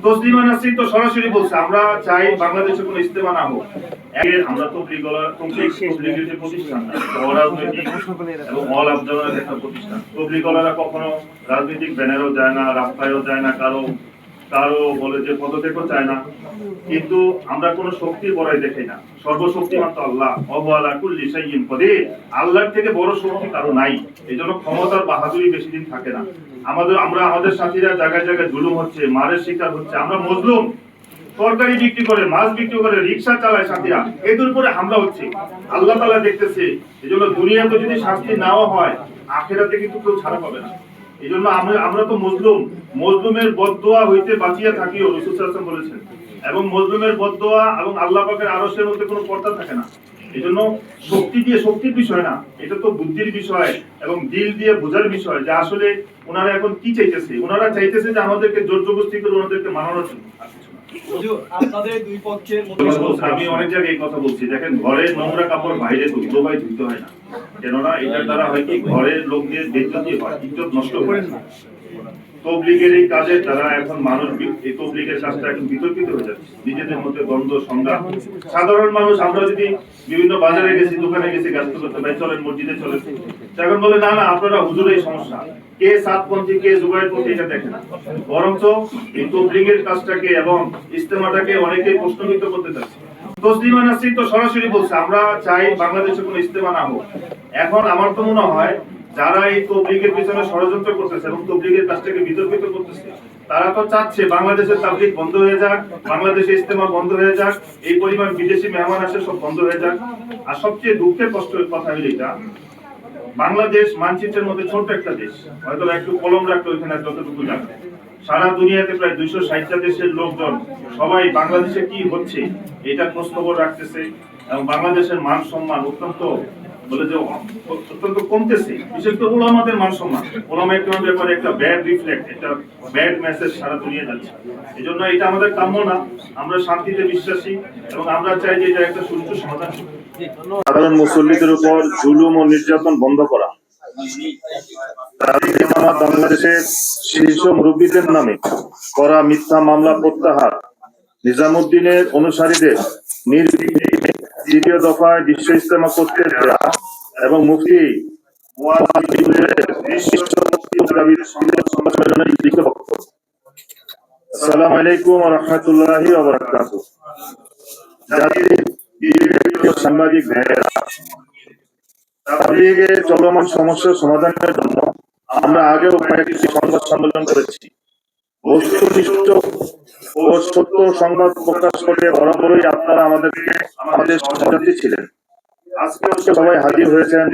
তসলিমা নাসরিন তো সরাসরি বলছে আমরা চাই বাংলাদেশে কোনো ইস্তেমা না হোক। আমরা তবলিগের যে প্রতিষ্ঠান অরাজনৈতিক এবং অল আবদালের একটা প্রতিষ্ঠান। তবলিগরা কখনো রাজনৈতিক ব্যানারও যায় না, রাস্তায়ও যায় না, কারো বলে যে পদত্যাগও চায় না। কিন্তু আমরা কোনো শক্তি বড়াই দেখি না। সর্বশক্তিমান তো আল্লাহ, ওয়া কুল্লি শাইইন কদির। আল্লাহর থেকে বড় শক্তি কারো নাই। এজন্য ক্ষমতার বাহাদুরি বেশি দিন থাকে না। আমাদের সাথীরা জায়গায় জায়গায় জুলুম হচ্ছে, মারের শিকার হচ্ছে। আমরা মজলুম, তরকারি বিক্রি করে, মাছ বিক্রি করে, রিকশা চালায় সাথীরা, এদের উপরে হামলা হচ্ছে। আল্লাহ তাআলা দেখতেছে। এজন্য দুনিয়াতে যদি শাস্তি নাও হয়, আখিরাতে কিন্তু কেউ ছাড়া পাবে না। এজন্য আমরা তো মজলুমের বদদোয়া হইতে বাঁচিয়ে থাকিও, রাসূল সাল্লাল্লাহু আলাইহি ওয়াসাল্লাম বলেছেন। এবং মজলুমের বদদোয়া এবং আল্লাহ পাকের আরশের মধ্যে কোনো পর্দা থাকে না। এজন্য শক্তির বিষয় না, এটা তো বুদ্ধির বিষয় এবং দিল দিয়ে বোঝার বিষয় যে আসলে ওনারা এখন কি চাইতেছে। ওনারা চাইতেছে যে আমাদেরকে জোর জবরদস্তি করে ওনাদেরকে মানানোর জন্য। আমি অনেক জায়গায় এই কথা বলছি, দেখেন ঘরের নোংরা কাপড় বাইরে ধুইতে হয় না। কেননা এটার দ্বারা হয় কি, ঘরের লোকদের বেজ্জতি হয়, ইজ্জত নষ্ট হয়। তবলিগের এই কাজের দ্বারা এখন মানুষ এই তবলিগের কাজটা এখন বিতর্কিত হয়ে যাচ্ছে, নিজেদের মধ্যে দ্বন্দ্ব সংগ্রাম। সাধারণ মানুষ আমরা যদি বিভিন্ন বাজারে গেছি, দোকানে গেছি, ব্যস্ত করতে ভাই চলেন মসজিদে চলেন, এখন বলে না না আপনারা হুজুরের সমস্যা, কে সাতপন্থী কে জুবাইরপন্থী এটা দেখে না। বরঞ্চ এই তবলিগের কাজটাকে এবং ইস্তেমাটাকে অনেকে প্রশ্নবিদ্ধ করতে চাচ্ছে। তসলিমা নাসরিন তো সরাসরি বলছে আমরা চাই বাংলাদেশে কোনো ইস্তেমা না হোক। এখন আমার তো মনে হয় যারা এই তবলিগের পিছনে ষড়যন্ত্র করতেছে এবং তবলিগের কাজটাকে বিতর্কিত করতেছে, তারা তো চাচ্ছে বাংলাদেশের তাবলিগ বন্ধ হয়ে যাক, বাংলাদেশে ইস্তেমা বন্ধ হয়ে যাক, এই পরিমাণ বিদেশি মেহমান আসে সব বন্ধ হয়ে যাক। আর সবচেয়ে দুঃখের কষ্টের কথা হলো এটা, বাংলাদেশ মানচিত্রের মধ্যে ছোট্ট একটা দেশ, হয়তো একটু কলম রাখলে ওইখানে যতটুকু জানে। সারা দুনিয়াতে প্রায় 260টা দেশের লোকজন সবাই বাংলাদেশে কি হচ্ছে এটা খোঁজ খবর রাখতেছে এবং বাংলাদেশের মান সম্মান অত্যন্ত কমতেছে। বিশেষ করে উলামাদের মান সম্মান, উলামা একরামের ব্যাপারে একটা ব্যাড রিফ্লেক্ট, একটা ব্যাড মেসেজ সারা দুনিয়া যাচ্ছে। এজন্য এটা আমাদের কাম্য না। আমরা শান্তিতে বিশ্বাসী এবং আমরা চাই যে এটা একটা সুষ্ঠু সমাধান। সাধারণ মুসল্লিদের উপর জুলুম ও নির্যাতন বন্ধ করা, বাংলাদেশের শীর্ষ মুরব্বীদের নামে করা মিথ্যা মামলা প্রত্যাহার, নিজামুদ্দিনের অনুসারীদের নির্বিঘ্নে দ্বিতীয় দফায় বিশ্ব ইজতেমা করতে দেওয়া এবং মুফতি আসসালামু আলাইকুম ওয়া রাহমাতুল্লাহি ওয়া বারাকাতুহু। সাংবাদিক ভাইয়েরা, তাবলীগের চলমান সমস্যার সমাধানের জন্য আমরা আগেও কয়েকটি সংবাদ সম্মেলন করেছি। বস্তুনিষ্ঠ ও সত্য সংবাদ প্রকাশ করে বরাবরই আপনারা আমাদের সহযোগী ছিলেন। আজকে সবাই হাজির হয়েছেন